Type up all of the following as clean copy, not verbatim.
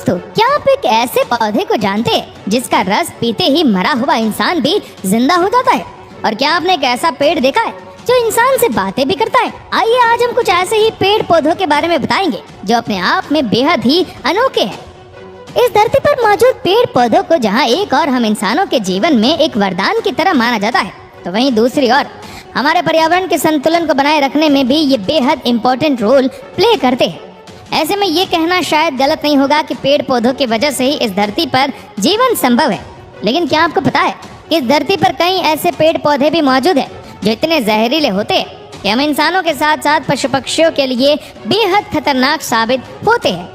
दोस्तों, क्या आप एक ऐसे पौधे को जानते हैं जिसका रस पीते ही मरा हुआ इंसान भी जिंदा हो जाता है? और क्या आपने एक ऐसा पेड़ देखा है जो इंसान से बातें भी करता है? आइए आज हम कुछ ऐसे ही पेड़ पौधों के बारे में बताएंगे जो अपने आप में बेहद ही अनोखे हैं। इस धरती पर मौजूद पेड़ पौधों को जहाँ एक और हम इंसानों के जीवन में एक वरदान की तरह माना जाता है, तो वहीं दूसरी ओर हमारे पर्यावरण के संतुलन को बनाए रखने में भी ये बेहद इम्पोर्टेंट रोल प्ले करते हैं। ऐसे में ये कहना शायद गलत नहीं होगा कि पेड़ पौधों की वजह से ही इस धरती पर जीवन संभव है। लेकिन क्या आपको पता है कि इस धरती पर कई ऐसे पेड़ पौधे भी मौजूद हैं जो इतने जहरीले होते हैं कि हम इंसानों के साथ साथ पशु पक्षियों के लिए बेहद खतरनाक साबित होते हैं।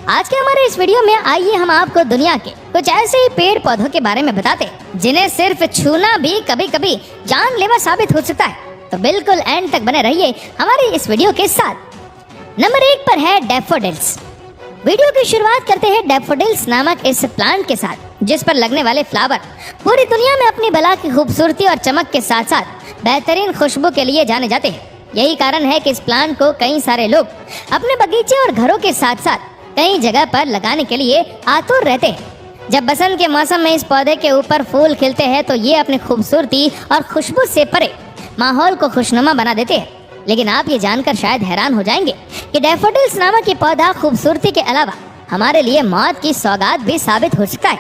आज के हमारे इस वीडियो में आइए हम आपको दुनिया के कुछ ऐसे ही पेड़ पौधों के बारे में बताते हैं जिन्हें सिर्फ छूना भी कभी कभी जानलेवा साबित हो सकता है। तो बिल्कुल एंड तक बने रहिए हमारे इस वीडियो के साथ। नंबर 1 पर है डैफोडिल्स। वीडियो की शुरुआत करते हैं डैफोडिल्स नामक इस प्लांट के साथ, जिस पर लगने वाले फ्लावर पूरी दुनिया में अपनी बला की खूबसूरती और चमक के साथ साथ बेहतरीन खुशबू के लिए जाने जाते हैं। यही कारण है कि इस प्लांट को कई सारे लोग अपने बगीचे और घरों के साथ साथ कई जगह पर लगाने के लिए आतुर रहते हैं। जब बसंत के मौसम में इस पौधे के ऊपर फूल खिलते हैं तो ये अपनी खूबसूरती और खुशबू से परे माहौल को खुशनुमा बना देते हैं। लेकिन आप ये जानकर शायद हैरान हो जाएंगे कि डैफोडिल्स नामक ये पौधा खूबसूरती के अलावा हमारे लिए मौत की सौगात भी साबित हो सकता है।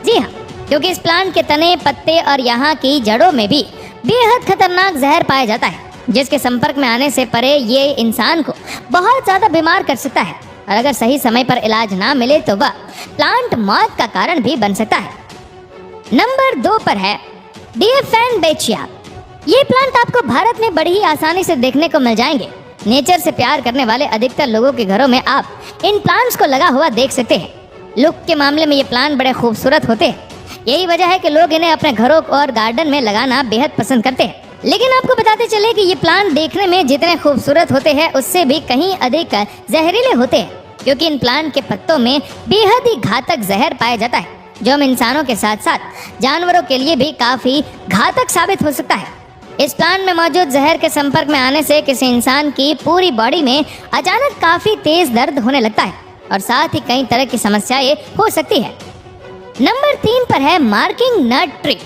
जी हाँ, क्योंकि इस प्लांट के तने, पत्ते और यहाँ की जड़ों में भी बेहद खतरनाक जहर पाया जाता है, जिसके संपर्क में आने से परे ये इंसान को बहुत ज्यादा बीमार कर सकता है और अगर सही समय पर इलाज ना मिले तो वह प्लांट मौत का कारण भी बन सकता है। नंबर 2 पर है डिएफेनबेचिया। ये प्लांट आपको भारत में बड़ी ही आसानी से देखने को मिल जाएंगे। नेचर से प्यार करने वाले अधिकतर लोगों के घरों में आप इन प्लांट्स को लगा हुआ देख सकते हैं। लुक के मामले में ये प्लांट बड़े खूबसूरत होते हैं। यही वजह है कि लोग इन्हें अपने घरों और गार्डन में लगाना बेहद पसंद करते हैं। लेकिन आपको बताते चले कि ये प्लांट देखने में जितने खूबसूरत होते हैं उससे भी कहीं अधिक जहरीले होते हैं, क्योंकि इन प्लांट के पत्तों में बेहद ही घातक जहर पाया जाता है जो हम इंसानों के साथ साथ जानवरों के लिए भी काफी घातक साबित हो सकता है। इस प्लांट में मौजूद जहर के संपर्क में आने से किसी इंसान की पूरी बॉडी में अचानक काफी तेज दर्द होने लगता है और साथ ही कई तरह की समस्याएं हो सकती है। नंबर 3 पर है मार्किंग नट ट्री।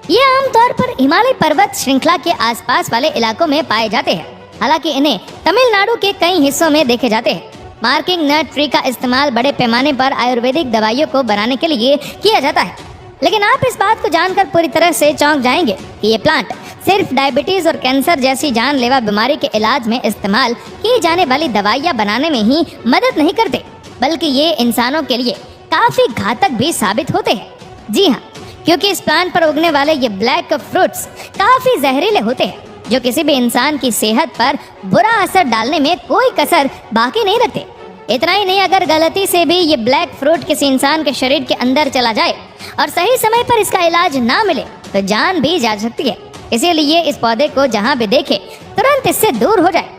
ये आमतौर पर हिमालय पर्वत श्रृंखला के आसपास वाले इलाकों में पाए जाते हैं। हालांकि इन्हें तमिलनाडु के कई हिस्सों में देखे जाते हैं। मार्किंग नट ट्री का इस्तेमाल बड़े पैमाने पर आयुर्वेदिक दवाइयों को बनाने के लिए किया जाता है। लेकिन आप इस बात को जानकर पूरी तरह से चौंक जाएंगे कि ये प्लांट सिर्फ डायबिटीज और कैंसर जैसी जानलेवा बीमारी के इलाज में इस्तेमाल की जाने वाली दवाइयाँ बनाने में ही मदद नहीं करते, बल्कि ये इंसानों के लिए काफी घातक भी साबित होते हैं। जी हाँ, क्योंकि इस प्लांट पर उगने वाले ये ब्लैक फ्रूट्स काफी जहरीले होते हैं जो किसी भी इंसान की सेहत पर बुरा असर डालने में कोई कसर बाकी नहीं रखते। इतना ही नहीं, अगर गलती से भी ये ब्लैक फ्रूट किसी इंसान के शरीर के अंदर चला जाए और सही समय पर इसका इलाज ना मिले तो जान भी जा सकती है। इसीलिए इस पौधे को जहाँ भी देखे तुरंत इससे दूर हो जाए।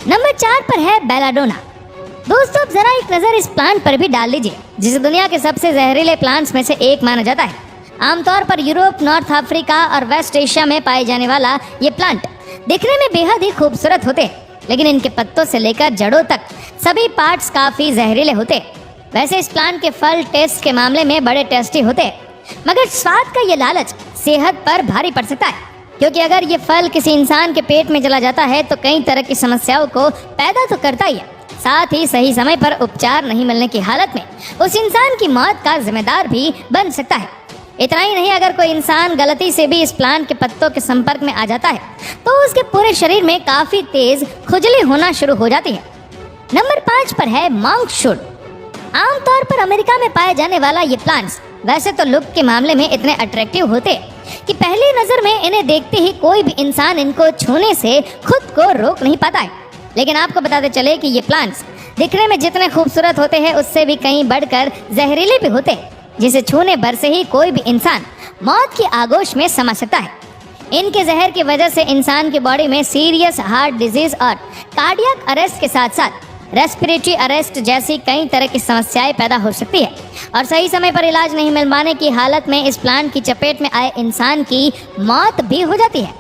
नंबर 4 पर है बेलाडोना। दोस्तों, अब जरा एक नजर इस प्लांट पर भी डाल लीजिए, जिसे दुनिया के सबसे जहरीले प्लांट्स में से एक माना जाता है। आमतौर पर यूरोप, नॉर्थ अफ्रीका और वेस्ट एशिया में पाए जाने वाला ये प्लांट दिखने में बेहद ही खूबसूरत होते हैं, लेकिन इनके पत्तों से लेकर जड़ों तक सभी पार्ट्स काफी जहरीले होते हैं। वैसे इस प्लांट के फल टेस्ट के मामले में बड़े टेस्टी होते हैं, मगर स्वाद का ये लालच सेहत पर भारी पड़ सकता है, क्योंकि अगर ये फल किसी इंसान के पेट में चला जाता है तो कई तरह की समस्याओं को पैदा तो करता ही है, साथ ही सही समय पर उपचार नहीं मिलने की हालत में उस इंसान की मौत का जिम्मेदार भी बन सकता है। इतना ही नहीं, अगर कोई इंसान गलती से भी इस प्लांट के पत्तों के संपर्क में आ जाता है तो उसके पूरे शरीर में काफी तेज खुजली होना शुरू हो जाती है। नंबर 5 पर है मॉन्क शूट। आमतौर पर अमेरिका में पाए जाने वाला ये प्लांट्स वैसे तो लुक के मामले में इतने अट्रैक्टिव होते कि पहली नजर में इन्हें देखते ही कोई भी इंसान इनको छूने से खुद को रोक नहीं पाता है। लेकिन आपको बताते चले कि ये प्लांट्स दिखने में जितने खूबसूरत होते हैं उससे भी कहीं बढ़कर जहरीले भी होते हैं, जिसे छूने भर से ही कोई भी इंसान मौत की आगोश में समा सकता है। इनके जहर की वजह से इंसान की बॉडी में सीरियस हार्ट डिजीज और कार्डियक अरेस्ट के साथ साथ रेस्पिरेटरी अरेस्ट जैसी कई तरह की समस्याएं पैदा हो सकती है और सही समय पर इलाज नहीं मिल पाने की हालत में इस प्लांट की चपेट में आए इंसान की मौत भी हो जाती है।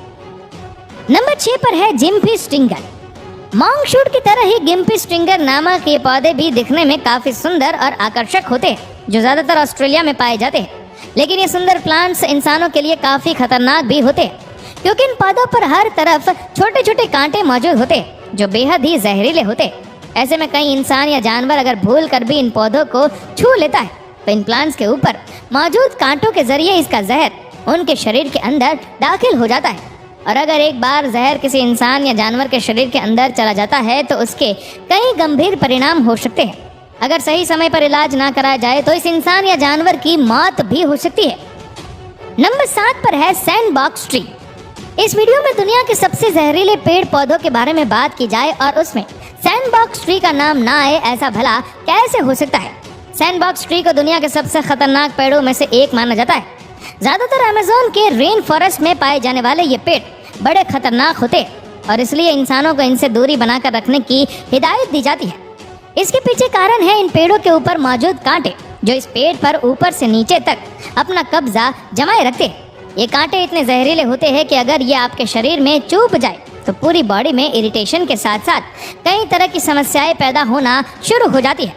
नंबर 6 पर है जिम्फी स्टिंगर। मॉन्कशूट की तरह ही गिम्पी स्ट्रिंगर नामक ये पौधे भी दिखने में काफी सुंदर और आकर्षक होते हैं, जो ज्यादातर ऑस्ट्रेलिया में पाए जाते हैं। लेकिन ये सुंदर प्लांट्स इंसानों के लिए काफी खतरनाक भी होते हैं, क्योंकि इन पौधों पर हर तरफ छोटे छोटे कांटे मौजूद होते हैं जो बेहद ही जहरीले होते हैं। ऐसे में कई इंसान या जानवर अगर भूल कर भी इन पौधों को छू लेता है तो इन प्लांट्स के ऊपर मौजूद कांटों के जरिए इसका जहर उनके शरीर के अंदर दाखिल हो जाता है। और अगर एक बार जहर किसी इंसान या जानवर के शरीर के अंदर चला जाता है तो उसके कई गंभीर परिणाम हो सकते हैं। अगर सही समय पर इलाज ना कराया जाए तो इस इंसान या जानवर की मौत भी हो सकती है। नंबर 7 पर है सैंडबॉक्स ट्री। इस वीडियो में दुनिया के सबसे जहरीले पेड़ पौधों के बारे में बात की जाए और उसमें सैंडबॉक्स ट्री का नाम ना आए, ऐसा भला कैसे हो सकता है। सैंडबॉक्स ट्री को दुनिया के सबसे खतरनाक पेड़ों में से एक माना जाता है। ज्यादातर अमेज़न के रेन फॉरेस्ट में पाए जाने वाले ये पेड़ बड़े खतरनाक होते हैं और इसलिए इंसानों को इनसे दूरी बनाकर रखने की हिदायत दी जाती है। इसके पीछे कारण है इन पेड़ों के ऊपर मौजूद कांटे, जो इस पेड़ पर ऊपर से नीचे तक अपना कब्जा जमाए रखते हैं। ये कांटे इतने जहरीले होते हैं कि अगर ये आपके शरीर में चुभ जाए तो पूरी बॉडी में इरिटेशन के साथ साथ कई तरह की समस्याएं पैदा होना शुरू हो जाती है।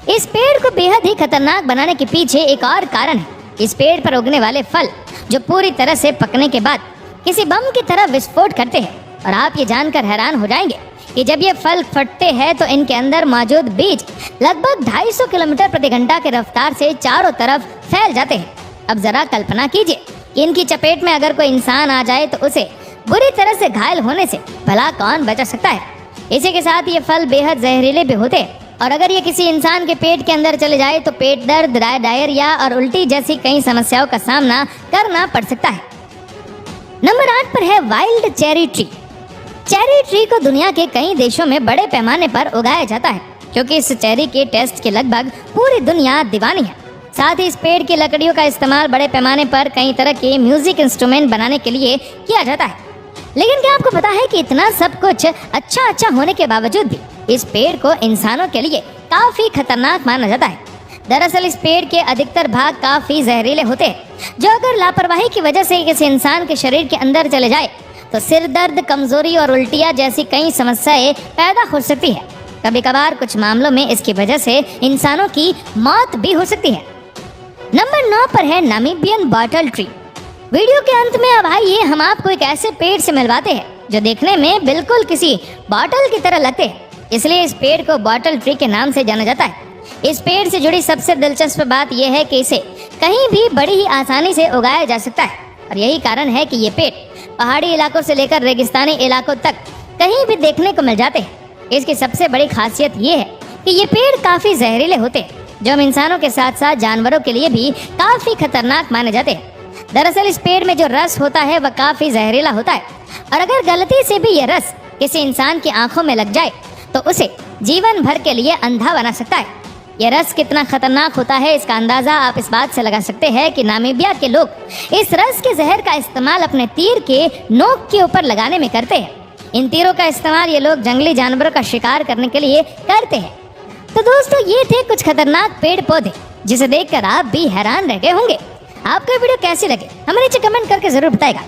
इस पेड़ को बेहद ही खतरनाक बनाने के पीछे एक और कारण है। इस पेड़ पर उगने वाले फल जो पूरी तरह से पकने के बाद किसी बम की तरह विस्फोट करते हैं, और आप ये जानकर हैरान हो जाएंगे कि जब ये फल फटते हैं तो इनके अंदर मौजूद बीज लगभग 250 किलोमीटर प्रति घंटा की रफ्तार से चारों तरफ फैल जाते हैं। अब जरा कल्पना कीजिए कि इनकी चपेट में अगर कोई इंसान आ जाए तो उसे बुरी तरह से घायल होने से भला कौन बचा सकता है। इसी के साथ ये फल बेहद जहरीले भी होते हैं, और अगर ये किसी इंसान के पेट के अंदर चले जाए तो पेट दर्द, डायरिया और उल्टी जैसी कई समस्याओं का सामना करना पड़ सकता है। नंबर 8 पर है wild cherry tree. Cherry tree को दुनिया के कई देशों में बड़े पैमाने पर उगाया जाता है, क्योंकि इस चेरी के टेस्ट के लगभग पूरी दुनिया दीवानी है। साथ ही इस पेड़ की लकड़ियों का इस्तेमाल बड़े पैमाने पर कई तरह के म्यूजिक इंस्ट्रूमेंट बनाने के लिए किया जाता है। लेकिन क्या आपको पता है कि इतना सब कुछ अच्छा होने के बावजूद भी इस पेड़ को इंसानों के लिए काफी खतरनाक माना जाता है। दरअसल इस पेड़ के अधिकतर भाग काफी जहरीले होते हैं, जो अगर लापरवाही की वजह से किसी इंसान के शरीर के अंदर चले जाए तो सिर दर्द, कमजोरी और उल्टियाँ जैसी कई समस्याएं पैदा हो सकती है। कभी कभार कुछ मामलों में इसकी वजह से इंसानों की मौत भी हो सकती है। नंबर 9 पर है नामीबियन बॉटल ट्री। वीडियो के अंत में अब आइए हम आपको एक ऐसे पेड़ से मिलवाते हैं जो देखने में बिल्कुल किसी बॉटल की तरह लगते हैं, इसलिए इस पेड़ को बॉटल ट्री के नाम से जाना जाता है। इस पेड़ से जुड़ी सबसे दिलचस्प बात यह है कि इसे कहीं भी बड़ी ही आसानी से उगाया जा सकता है, और यही कारण है कि ये पेड़ पहाड़ी इलाकों से लेकर रेगिस्तानी इलाकों तक कहीं भी देखने को मिल जाते हैं। इसकी सबसे बड़ी खासियत ये है कि ये पेड़ काफी जहरीले होते हैं, जो हम इंसानों के साथ साथ जानवरों के लिए भी काफी खतरनाक माने जाते हैं। दरअसल इस पेड़ में जो रस होता है वह काफी जहरीला होता है, और अगर गलती से भी यह रस किसी इंसान की आंखों में लग जाए तो उसे जीवन भर के लिए अंधा बना सकता है। यह रस कितना खतरनाक होता है इसका अंदाजा आप इस बात से लगा सकते हैं कि नामीबिया के लोग इस रस के जहर का इस्तेमाल अपने तीर के नोक के ऊपर लगाने में करते हैं। इन तीरों का इस्तेमाल ये लोग जंगली जानवरों का शिकार करने के लिए करते हैं। तो दोस्तों, ये थे कुछ खतरनाक पेड़ पौधे जिसे देखकर आप भी हैरान रह गए होंगे। आपको वीडियो कैसी लगे हमें नीचे कमेंट करके जरूर बताएगा।